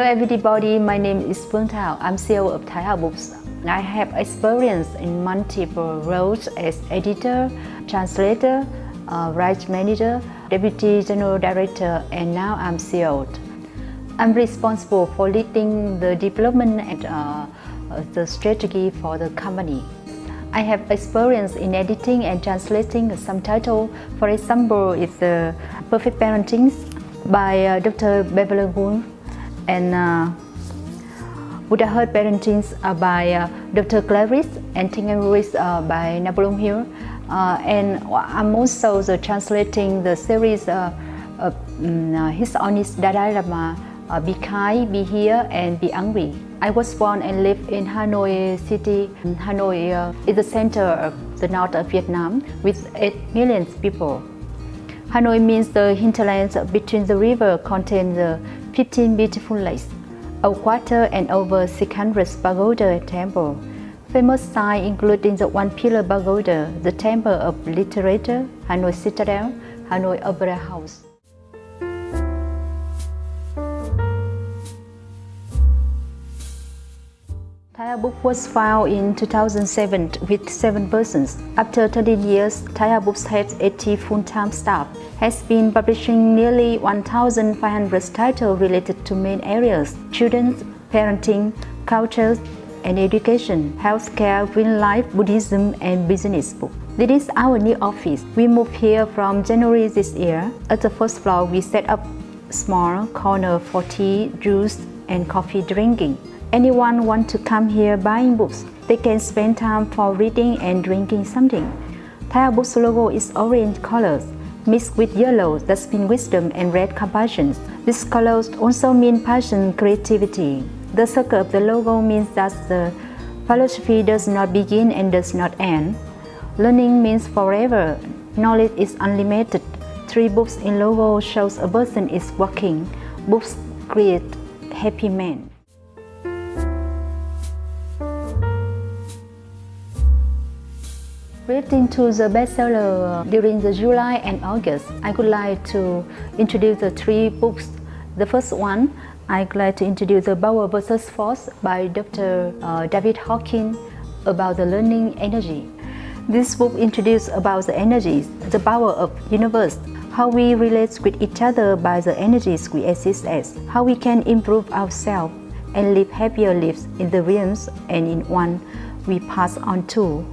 Hello everybody, my name is Phương Thảo. I'm CEO of Taihahbooks. I have experience in multiple roles as editor, translator, rights manager, deputy general director, and now I'm CEO. I'm responsible for leading the development and the strategy for the company. I have experience in editing and translating some title. For example, it's Perfect Parenting by Dr. Beverly Gould and Buddhahood Parenting by Dr. Clarice and Think and Ruiz by Napoleon Hill. And I'm also translating the series His Honest Dalai Lama, Be Kind, Be Here, and Be Angry. I was born and lived in Hanoi City. Hanoi is the center of the north of Vietnam with 8 million people. Hanoi means the hinterlands between the river contains the 15 beautiful lakes, a quarter and over 600 pagoda temple. Famous sites including the One Pillar Pagoda, the Temple of Literature, Hanoi Citadel, Hanoi Opera House. Taihahbooks was founded in 2007 with 7 persons. After 13 years, Taihahbooks has 80 full-time staff, has been publishing nearly 1,500 titles related to main areas: children's, parenting, culture, and education, healthcare, green life, Buddhism, and business book. This is our new office. We moved here from January this year. At the first floor, we set up a small corner for tea, juice, and coffee drinking. Anyone want to come here buying books, they can spend time for reading and drinking something. Taihahbooks logo is orange colors mixed with yellow that means wisdom and red compassion. These colors also mean passion, creativity. The circle of the logo means that the philosophy does not begin and does not end. Learning means forever. Knowledge is unlimited. 3 books in logo shows a person is walking. Books create happy men. Relating to the bestseller during the July and August, I would like to introduce the 3 books. The first one, I'd like to introduce The Power vs. Force by Dr. David Hawkins about the learning energy. This book introduces about the energies, the power of universe, how we relate with each other by the energies we exist as, how we can improve ourselves and live happier lives in the realms and in one we pass on to.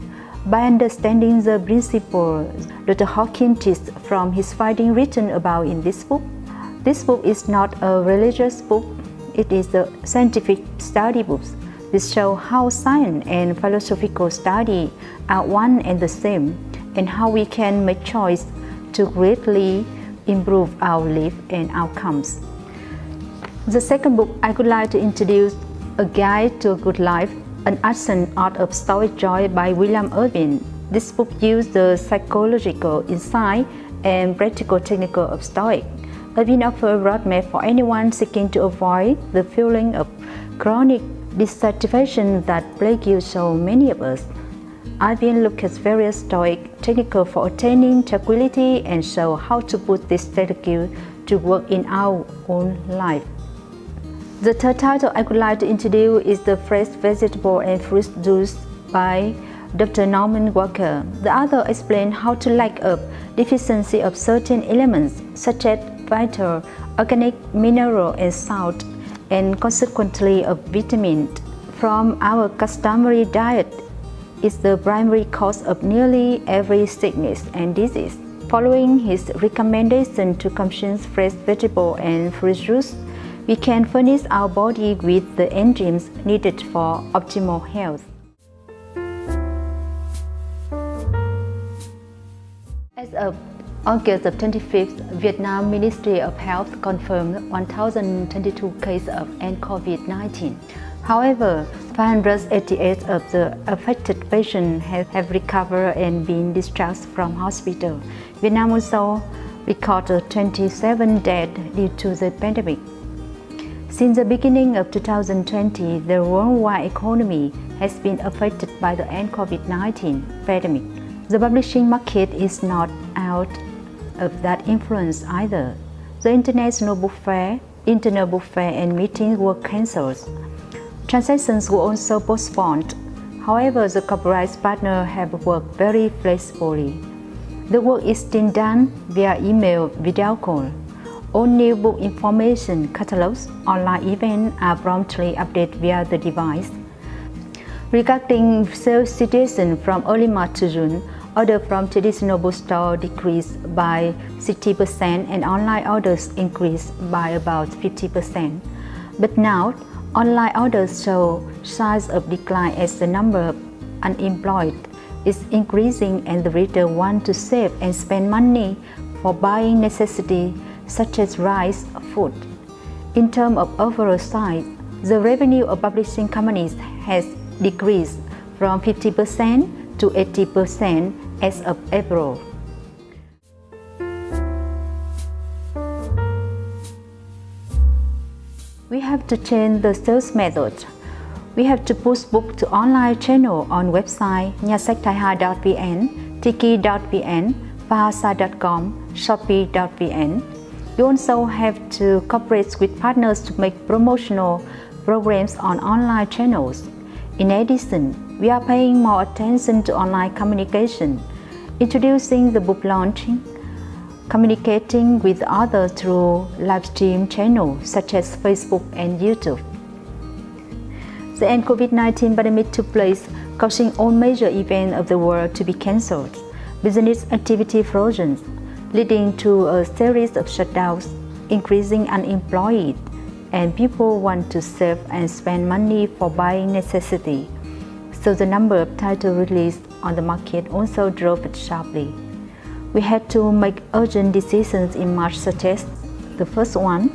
By understanding the principle Dr. Hawkins teaches from his findings written about in this book is not a religious book, it is a scientific study book. This shows how science and philosophical study are one and the same, and how we can make choice to greatly improve our life and outcomes. The second book I would like to introduce, A Guide to a Good Life, An Ancient Art of Stoic Joy by William Irvin. This book uses the psychological insight and practical technique of Stoic. Irvin offers a roadmap for anyone seeking to avoid the feeling of chronic dissatisfaction that plagues so many of us. Irvin looks at various Stoic techniques for attaining tranquility and shows how to put this strategy to work in our own life. The third title I would like to introduce is The Fresh Vegetable and Fruit Juice by Dr. Norman Walker. The author explains how to lack up deficiency of certain elements such as vital, organic, mineral, and salt, and consequently of vitamin from our customary diet is the primary cause of nearly every sickness and disease. Following his recommendation to consume fresh vegetable and fruit juice, we can furnish our body with the enzymes needed for optimal health. As of August 25th, Vietnam Ministry of Health confirmed 1,022 cases of COVID-19. However, 588 of the affected patients have recovered and been discharged from hospital. Vietnam also recorded 27 deaths due to the pandemic. Since the beginning of 2020, the worldwide economy has been affected by the COVID-19 pandemic. The publishing market is not out of that influence either. The International Book Fair internal buffet and meetings were cancelled. Transactions were also postponed. However, the corporate partners have worked very flexibly. The work is still done via email, video call. All new book information, catalogs, online events are promptly updated via the device. Regarding sales situation from early March to June, orders from traditional bookstore decreased by 60% and online orders increased by about 50%. But now, online orders show signs of decline as the number of unemployed is increasing and the reader want to save and spend money for buying necessities such as rice, food. In terms of overall size, the revenue of publishing companies has decreased from 50% to 80% as of April. We have to change the sales method. We have to push books to online channel on website nhasachtaiha.vn, tiki.vn, bahasa.com, shopee.vn. We also have to cooperate with partners to make promotional programs on online channels. In addition, we are paying more attention to online communication, introducing the book launching, communicating with others through live stream channels such as Facebook and YouTube. The end COVID-19 pandemic took place, causing all major events of the world to be cancelled, business activity frozen, leading to a series of shutdowns, increasing unemployed, and people want to save and spend money for buying necessities. So the number of titles released on the market also dropped sharply. We had to make urgent decisions in March such as the first one,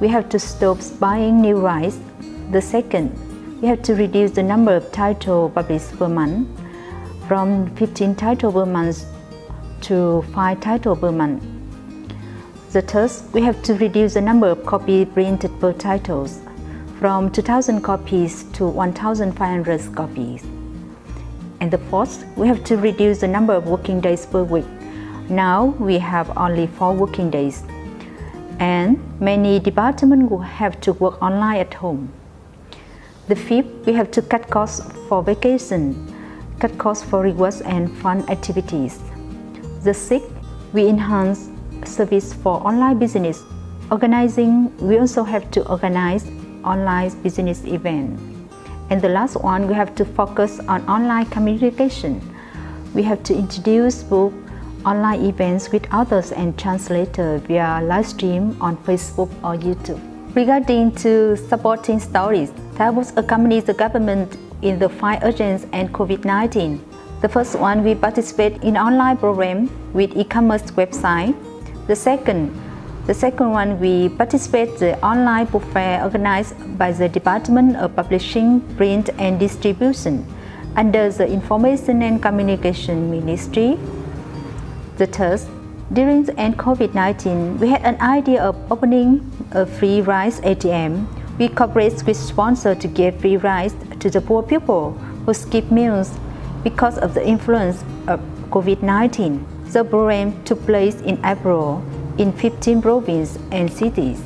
we have to stop buying new rights. The second, we have to reduce the number of titles published per month from 15 titles per month to 5 titles per month. The third, we have to reduce the number of copies printed per titles from 2,000 copies to 1,500 copies. And the fourth, we have to reduce the number of working days per week. Now we have only 4 working days. And many departments will have to work online at home. The fifth, we have to cut costs for vacation, cut costs for rewards and fun activities. The sixth, we enhance service for online business. Organizing, we also have to organize online business events. And the last one, we have to focus on online communication. We have to introduce book online events with authors and translators via live stream on Facebook or YouTube. Regarding to supporting stories, Taibos accompanies the government in the fight against and COVID-19. The first one, we participate in online program with e-commerce website. The second one, we participate the online book fair organized by the Department of Publishing, Print and Distribution under the Information and Communication Ministry. The third, during the end COVID-19, we had an idea of opening a free rice ATM. We cooperate with sponsors to give free rice to the poor people who skip meals because of the influence of COVID-19. The program took place in April in 15 provinces and cities,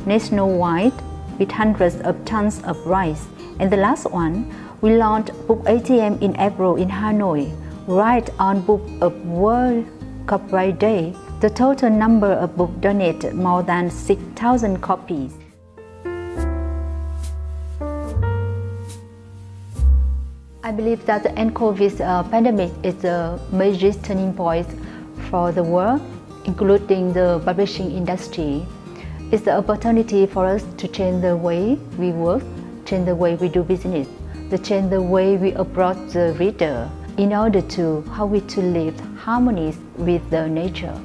nationwide with hundreds of tons of rice. And the last one, we launched Book ATM in April in Hanoi, right on Book of World Copyright Day. The total number of books donated more than 6,000 copies. I believe that the end COVID pandemic is a major turning point for the world, including the publishing industry. It's the opportunity for us to change the way we work, change the way we do business, to change the way we approach the reader in order to how we to live harmonious with the nature.